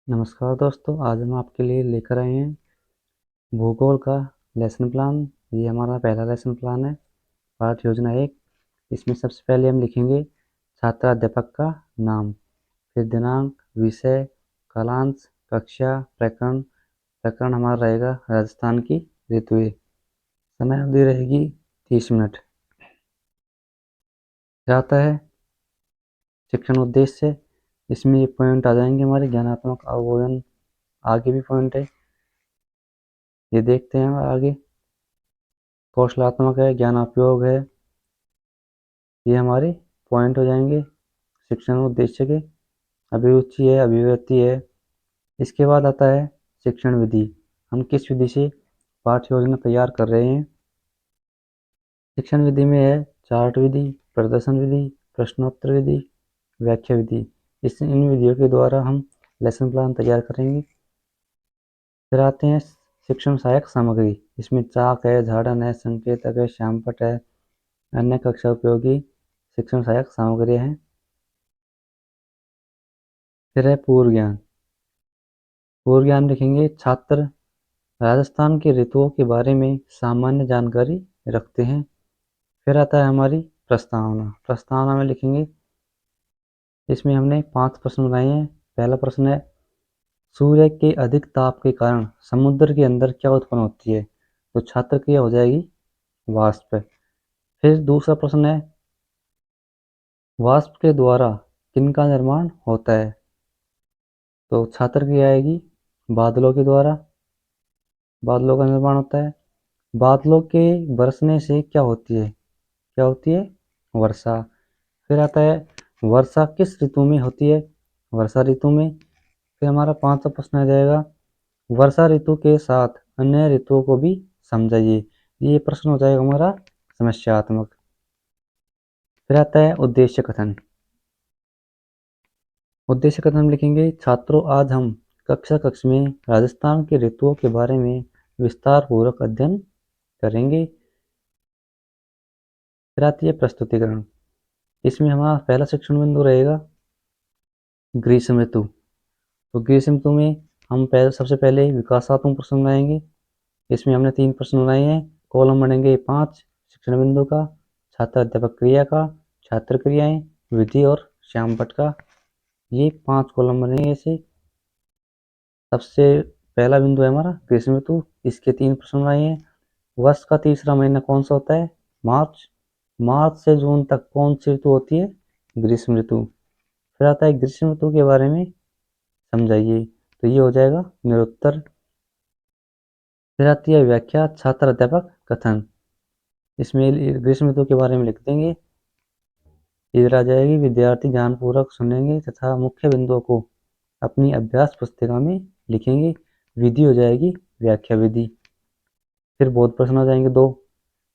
नमस्कार दोस्तों, आज हम आपके लिए लेकर आए हैं भूगोल का लेसन प्लान। ये हमारा पहला लेसन प्लान है, पाठ योजना 1। इसमें सबसे पहले हम लिखेंगे छात्राध्यापक का नाम, फिर दिनांक, विषय, कालांश, कक्षा, प्रकरण। प्रकरण हमारा रहेगा राजस्थान की ऋतुएं। समय अवधि रहेगी 30 मिनट। क्या आता है शिक्षण उद्देश्य। इसमें ये पॉइंट आ जाएंगे हमारे ज्ञानात्मक अवबोधन। आगे भी पॉइंट है, ये देखते हैं आगे। कौशलात्मक है, ज्ञानापयोग है, ये हमारे पॉइंट हो जाएंगे शिक्षण उद्देश्य के। अभिरुचि है, अभिव्यक्ति है। इसके बाद आता है शिक्षण विधि। हम किस विधि से पाठ्य योजना तैयार कर रहे हैं। शिक्षण विधि में है चार्ट विधि, प्रदर्शन विधि, प्रश्नोत्तर विधि, व्याख्या विधि। इन विधियों के द्वारा हम लेसन प्लान तैयार करेंगे। फिर आते हैं शिक्षण सहायक सामग्री। इसमें चाक है, झाड़न है, संकेतक है, श्यामपट्ट है, अन्य कक्षा उपयोगी शिक्षण सहायक सामग्री हैं। फिर है पूर्व ज्ञान। पूर्व ज्ञान लिखेंगे छात्र राजस्थान के ऋतुओं के बारे में सामान्य जानकारी रखते हैं। फिर आता है हमारी प्रस्तावना। प्रस्तावना में लिखेंगे, इसमें हमने 5 प्रश्न बनाए हैं। पहला प्रश्न है, सूर्य के अधिक ताप के कारण समुद्र के अंदर क्या उत्पन्न होती है। तो छात्र की हो जाएगी वाष्प। फिर दूसरा प्रश्न है, वाष्प के द्वारा किनका निर्माण होता है। तो छात्र की आएगी बादलों के द्वारा, बादलों का निर्माण होता है। बादलों के बरसने से क्या होती है, क्या होती है, वर्षा। फिर आता है वर्षा किस ऋतु में होती है, वर्षा ऋतु में। फिर हमारा 5वां प्रश्न आ जाएगा, वर्षा ऋतु के साथ अन्य ऋतुओं को भी समझाइए। ये प्रश्न हो जाएगा हमारा समस्यात्मक। फिर आता है उद्देश्य कथन। उद्देश्य कथन हम लिखेंगे, छात्रों आज हम कक्षा में राजस्थान के ऋतुओं के बारे में विस्तार पूर्वक अध्ययन करेंगे। फिर आती है प्रस्तुतिकरण। इसमें हमारा पहला शिक्षण बिंदु रहेगा ग्रीष्म ऋतु। तो ग्रीष्म ऋतु में हम सबसे पहले विकासात्मक प्रश्न बनाएंगे। इसमें हमने 3 प्रश्न बनाए हैं। कॉलम बनेंगे 5 शिक्षण बिंदु का, छात्र अध्यापक क्रिया का, छात्र क्रियाएं, विधि और श्यामपट्ट का। ये 5 कॉलम बनेंगे ऐसे। सबसे पहला बिंदु है हमारा ग्रीष्म ऋतु। इसके 3 प्रश्न बनाए हैं। वर्ष का तीसरा महीना कौन सा होता है, मार्च। मार्च से जून तक कौन सी ऋतु होती है, ग्रीष्म ऋतु। फिर आता है ग्रीष्म ऋतु के बारे में समझाइए। तो ये हो जाएगा निरुत्तर। फिर आती है व्याख्या, छात्र अध्यापक कथन। इसमें ग्रीष्म ऋतु के बारे में लिख देंगे। इधर आ जाएगी, विद्यार्थी ध्यानपूर्वक सुनेंगे तथा मुख्य बिंदुओं को अपनी अभ्यास पुस्तिका में लिखेंगे। विधि हो जाएगी व्याख्या विधि। फिर बोध प्रश्न हो जाएंगे 2।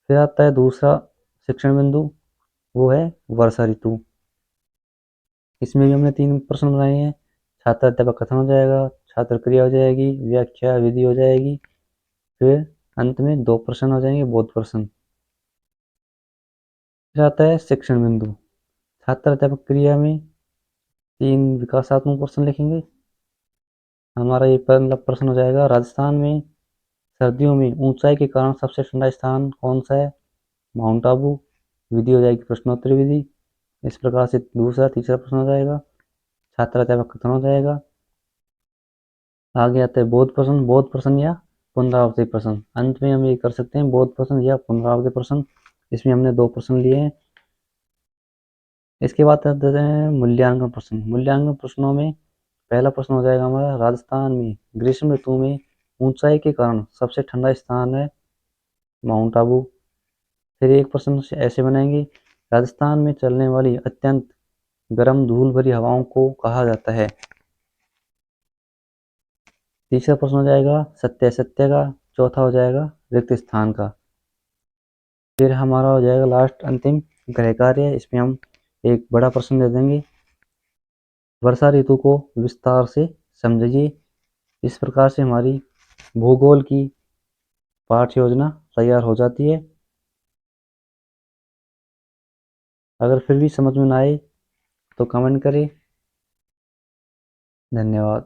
फिर आता है दूसरा शिक्षण बिंदु, वो है वर्षा ऋतु। इसमें भी हमने 3 प्रश्न बनाए हैं। छात्र अध्यापक कथन हो जाएगा, छात्र क्रिया हो जाएगी, व्याख्या विधि हो जाएगी। फिर अंत में 2 प्रश्न हो जाएंगे, बोध प्रश्न। फिर आता है शिक्षण बिंदु। छात्र अध्यापक क्रिया में 3 विकासात्मक प्रश्न लिखेंगे। हमारा ये पहला प्रश्न हो जाएगा, राजस्थान में सर्दियों में ऊंचाई के कारण सबसे ठंडा स्थान कौन सा है, माउंट आबू। विधि हो जाएगी प्रश्नोत्तर विधि। इस प्रकार से दूसरा तीसरा प्रश्न हो जाएगा, छात्र अध्यापक कथन हो जाएगा। आगे आता है बोध प्रश्न। बोध प्रश्न या पुनरावृत्ति प्रश्न। अंत में हम ये कर सकते हैं बोध प्रश्न या पुनरावृत्ति प्रश्न। इसमें हमने 2 प्रश्न लिए हैं। इसके बाद आते हैं मूल्यांकन प्रश्न। मूल्यांकन प्रश्नों में पहला प्रश्न हो जाएगा हमारा, राजस्थान में ग्रीष्म ऋतु में ऊंचाई के कारण सबसे ठंडा स्थान है माउंट आबू। फिर एक प्रश्न ऐसे बनाएंगे, राजस्थान में चलने वाली अत्यंत गर्म धूल भरी हवाओं को कहा जाता है। तीसरा प्रश्न हो जाएगा सत्य असत्य का। चौथा हो जाएगा रिक्त स्थान का। फिर हमारा हो जाएगा लास्ट अंतिम गृह कार्य। इसमें हम एक बड़ा प्रश्न दे देंगे, वर्षा ऋतु को विस्तार से समझिए। इस प्रकार से हमारी भूगोल की पाठ्य योजना तैयार हो जाती है। अगर फिर भी समझ में ना आए तो कमेंट करें। धन्यवाद।